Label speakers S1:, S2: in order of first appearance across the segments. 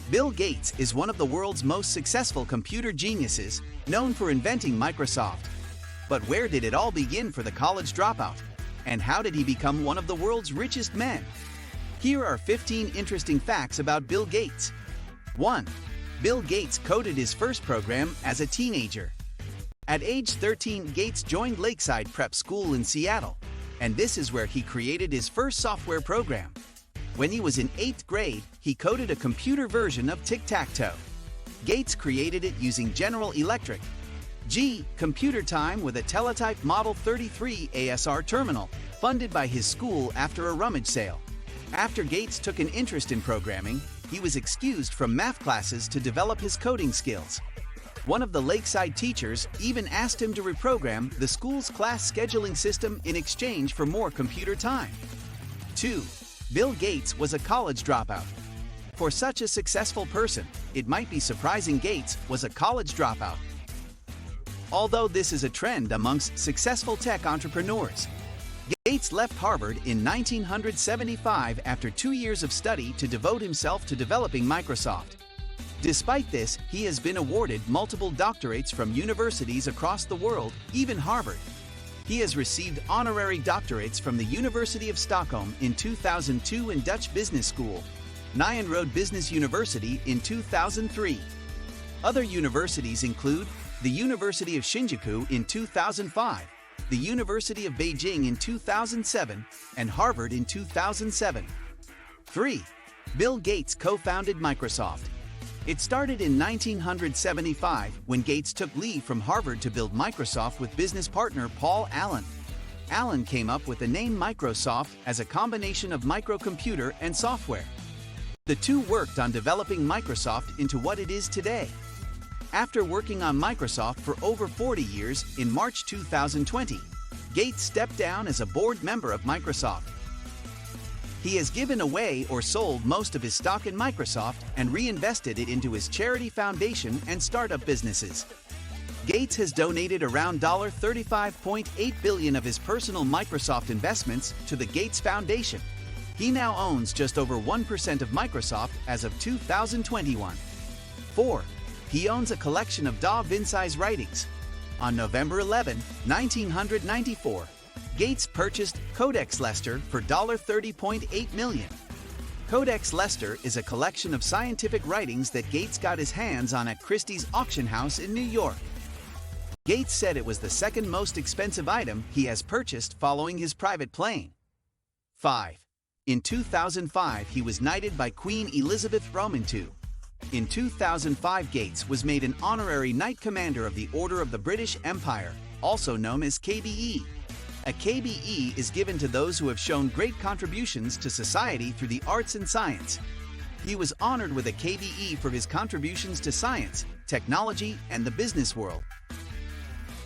S1: Bill Gates is one of the world's most successful computer geniuses, known for inventing Microsoft. But where did it all begin for the college dropout? And how did he become one of the world's richest men? Here are 15 interesting facts about Bill Gates. 1. Bill Gates coded his first program as a teenager. At age 13, Gates joined Lakeside Prep School in Seattle, and this is where he created his first software program. When he was in 8th grade, he coded a computer version of tic-tac-toe. Gates created it using General Electric computer time with a teletype Model 33 ASR terminal, funded by his school after a rummage sale. After Gates took an interest in programming, he was excused from math classes to develop his coding skills. One of the Lakeside teachers even asked him to reprogram the school's class scheduling system in exchange for more computer time. 2. Bill Gates was a college dropout. For such a successful person, it might be surprising Gates was a college dropout. Although this is a trend amongst successful tech entrepreneurs. Gates left Harvard in 1975 after 2 years of study to devote himself to developing Microsoft. Despite this, he has been awarded multiple doctorates from universities across the world, even Harvard. He has received honorary doctorates from the University of Stockholm in 2002 and Dutch Business School, Nyenrode Business University in 2003. Other universities include the University of Shinjuku in 2005, the University of Beijing in 2007, and Harvard in 2007. 3. Bill Gates co-founded Microsoft. It started in 1975 when Gates took leave from Harvard to build Microsoft with business partner Paul Allen. Allen came up with the name Microsoft as a combination of microcomputer and software. The two worked on developing Microsoft into what it is today. After working on Microsoft for over 40 years, in March 2020, Gates stepped down as a board member of Microsoft. He has given away or sold most of his stock in Microsoft and reinvested it into his charity foundation and startup businesses. Gates has donated around $35.8 billion of his personal Microsoft investments to the Gates Foundation. He now owns just over 1% of Microsoft as of 2021. 4. He owns a collection of Da Vinci's writings. On November 11, 1994, Gates purchased Codex Leicester for $30.8 million. Codex Leicester is a collection of scientific writings that Gates got his hands on at Christie's auction house in New York. Gates said it was the second most expensive item he has purchased following his private plane. 5. In 2005, he was knighted by Queen Elizabeth II. In 2005, Gates was made an honorary Knight Commander of the Order of the British Empire, also known as KBE. A KBE is given to those who have shown great contributions to society through the arts and science. He was honored with a KBE for his contributions to science, technology, and the business world.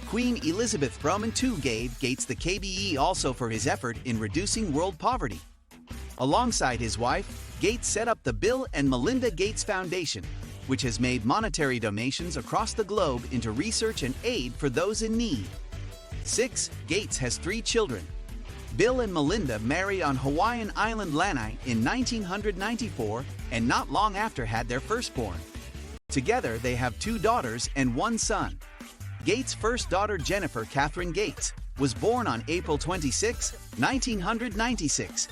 S1: Queen Elizabeth II gave Gates the KBE also for his effort in reducing world poverty. Alongside his wife, Gates set up the Bill and Melinda Gates Foundation, which has made monetary donations across the globe into research and aid for those in need. 6. Gates has 3 children. Bill and Melinda married on Hawaiian island Lanai in 1994 and not long after had their firstborn. Together they have 2 daughters and 1 son. Gates' first daughter Jennifer Catherine Gates was born on April 26, 1996.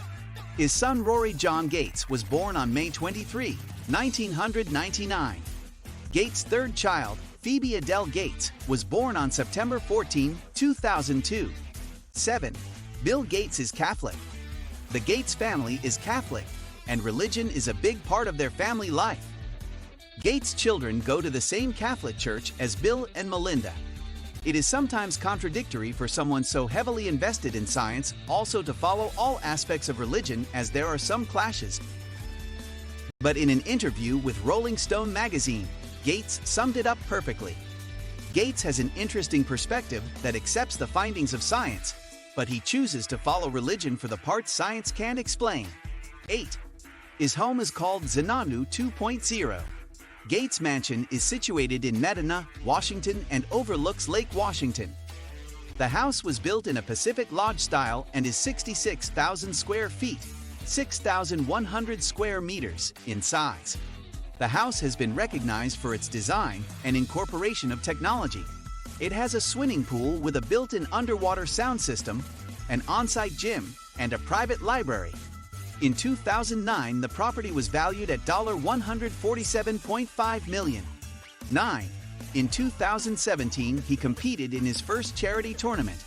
S1: His son Rory John Gates was born on May 23, 1999. Gates' third child, Phoebe Adele Gates, was born on September 14, 2002. 7. Bill Gates is Catholic. The Gates family is Catholic, and religion is a big part of their family life. Gates' children go to the same Catholic church as Bill and Melinda. It is sometimes contradictory for someone so heavily invested in science also to follow all aspects of religion, as there are some clashes. But in an interview with Rolling Stone magazine, Gates summed it up perfectly. Gates has an interesting perspective that accepts the findings of science, but he chooses to follow religion for the parts science can't explain. 8. His home is called Zenanu 2.0. Gates' mansion is situated in Medina, Washington, and overlooks Lake Washington. The house was built in a Pacific Lodge style and is 66,000 square feet, 6,100 square meters in size. The house has been recognized for its design and incorporation of technology. It has a swimming pool with a built-in underwater sound system, an on-site gym, and a private library. In 2009, the property was valued at $147.5 million. 9. In 2017, he competed in his first charity tournament.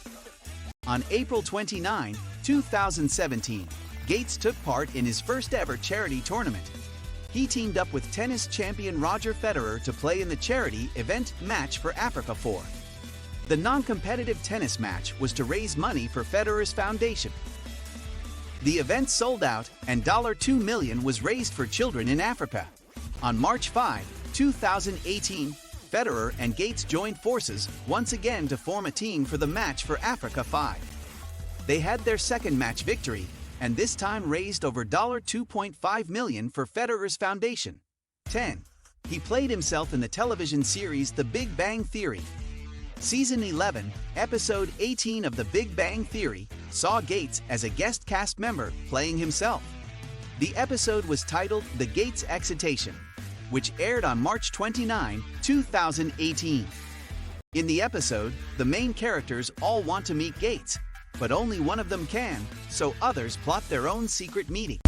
S1: On April 29, 2017, Gates took part in his first ever charity tournament. He teamed up with tennis champion Roger Federer to play in the charity event Match for Africa 4. The non-competitive tennis match was to raise money for Federer's foundation. The event sold out and $2 million was raised for children in Africa. On March 5, 2018, Federer and Gates joined forces once again to form a team for the Match for Africa 5. They had their second match victory and this time raised over $2.5 million for Federer's foundation. 10. He played himself in the television series The Big Bang Theory. Season 11, Episode 18 of The Big Bang Theory saw Gates as a guest cast member playing himself. The episode was titled The Gates Excitation, which aired on March 29, 2018. In the episode, the main characters all want to meet Gates, but only one of them can, so others plot their own secret meeting.